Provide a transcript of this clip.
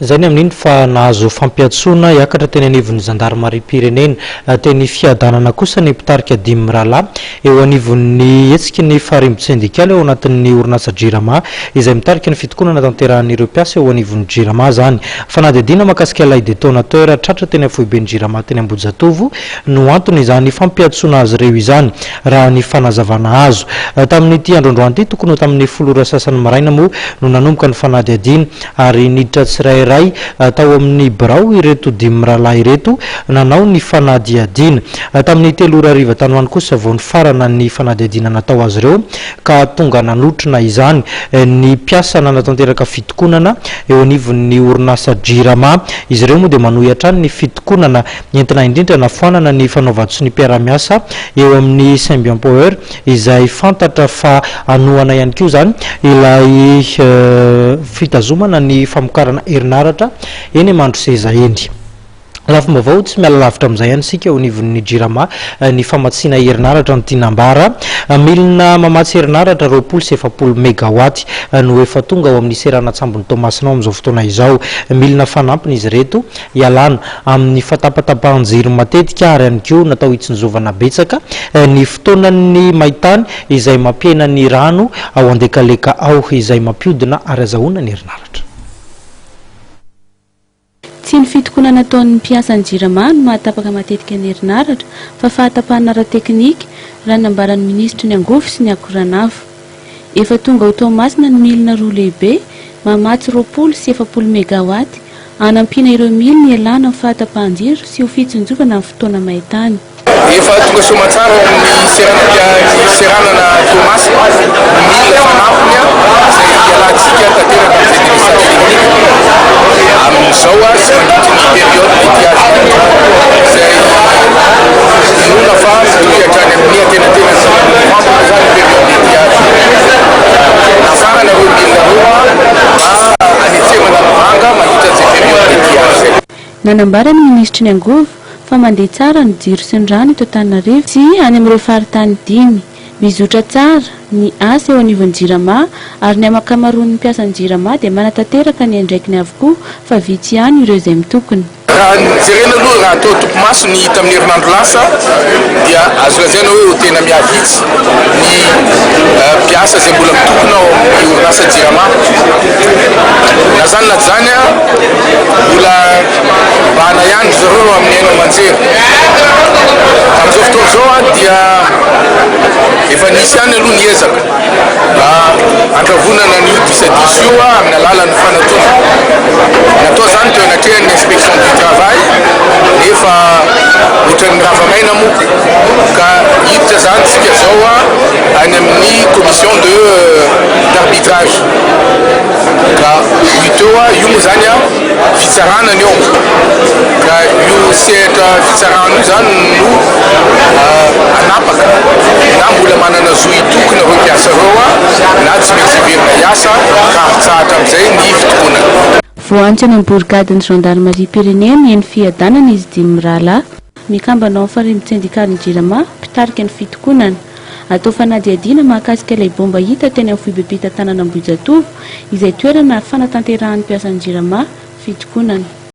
Zany amin'iny fa nahazo fampiatsona hiakatra teny anivon'ny gendarmerie pirenena teny fiadanana kosa ny mpitarika 10 mirala eo anivon'ny hetsiky ny farimbo syndikaly ao anatin'ny orinasa Jirama izay mitarika ny fitokonana tanterahan'ireo mpiasa eo anivon'ny Jirama zany. Fanadihadiana mahakasika ilay détonateur tratra teny Foiben'ny Jirama teny Ambojatovo no antony izany fampiatsona azy ireo izany raha ny fanazavana azo. Tamin'ity androandroany ity tokony tamin'ny 10 sasany maraina moa no nanomboka ny fanadihadiana ary niditra tsirairay tao amin'ny birao ireto 10 mirala ireto nanao ny fanadihadiana. Tamin'ny 3 ariva tanoany kosa vao ny farana ny fanadihadiana natao azy ireo ka tonga nanotrona izany ny mpiasa nanatanteraka fitokonana eo anivon'ny orinasa Jirama. Izy ireo moa dia manohitra ny fitokonana entina indrindra nafoanana ny fanaovatso ny mpiara-miasa eo amin'ny Symbian Power izay fantatra fa anoana ihany koa zany ilay fitazomana ny famokarana herinaratra eny Mandro Seza eny. Lafim-baovao tsy miala lavitra amin'izay ihany sika eo anivon'ny Jirama ny famatsiana herinaratra ny Tinambara milina mamatsy herinaratra 20 megawatt no efa tonga ao amin'ny serana Tsambony Tomasina amin'izao fotoana izao. Milina fanampiny izy reto ialana amin'ny fatapatapahan-jiro matetika ary ihany koa natao hitsinjovana betsaka ny fotoanan'ny maitany izay mampiena ny rano ao andekaleka ao izay mampiodina ary azahoana ny herinaratra. Tsy ny fitokonana nataon'ny mpiasa ny Jirama no mahatapaka matetika ny herinaratra fa fahatapahana ara-teknika raha nambaran'ny ministra ny Angofo sy ny Akoranavo. Efa tonga ao Toamasina ny milina roa lehibe mamatsy 20 megawatt anampiana ireo milina ialana amin'ny fahatapahan-jiro sy ho fitsinjovana amin'ny fotoana maitany. Efa tonga somatsara amin'ny seranana Toamasina milina fanampiny izay ialatsika tanteraka amin'ny administration amin'izao sy mandritra ny période d'étiage izay nona fa toetrany amin'ny antenatena novambra zany période d'étiage nafarana ireo milina roa anetsemana mivanga mandritra an'izay période d'étiage. Nanambara ny ministra ny Angovo fa mandeha tsara ny jiro sy ny rano eto Antananarivo sy any amin'ireo faritany 10. Mizotra tsara ny asa eo anivon'ny Jirama ary ny amakamaroan'ny mpiasa ny Jirama dia manatanteraka ny andraikiny avokoa fa vitsy ihany ireo izay mitokony. Raha jerena aloha raha atao topo-maso ny hita amin'ny herinandro lasa dia azo lazaina hoe ho tena miavitsy ny mpiasa izay mbola mitokona ao amin'ny orinasa Jirama. Na zany na zany mbola mbana ihany zareo amin'ny haino aman-jery. Amin'izao fotoana izao dia efa nisy ihany aloha ny ezaka andravonana ny disadiso io amin'ny alalan'ny fanatona. Natao zany teo anatrehan'ny inspection du travail nefa ohatran'ny rava-maina moa ka hiditra zany tsika zao any amin'ny commission d'arbitrage ka io teo io moa zany fitsarana ny eo ka io sehatra fitsarana io zany no anapaka na mbola manana zo itokona ireo mpiasa ireo na tsy miheverina hiasa ka hitsahatra amin'izay ny fitokonana. Voantsy any bourgadin'ny gendarmerie pirenena eny fiadanana izy 10 mirala mikambanao amin'ny farimbo syndikaly ny Jirama mpitarika ny fitokonana. Atao fanadihadiana mahakasika ilay bomba hita teny amin'ny Foibepita tanàna Ambojatovo izay toerana fanatanterahany mpiasa ny Jirama fitokonana.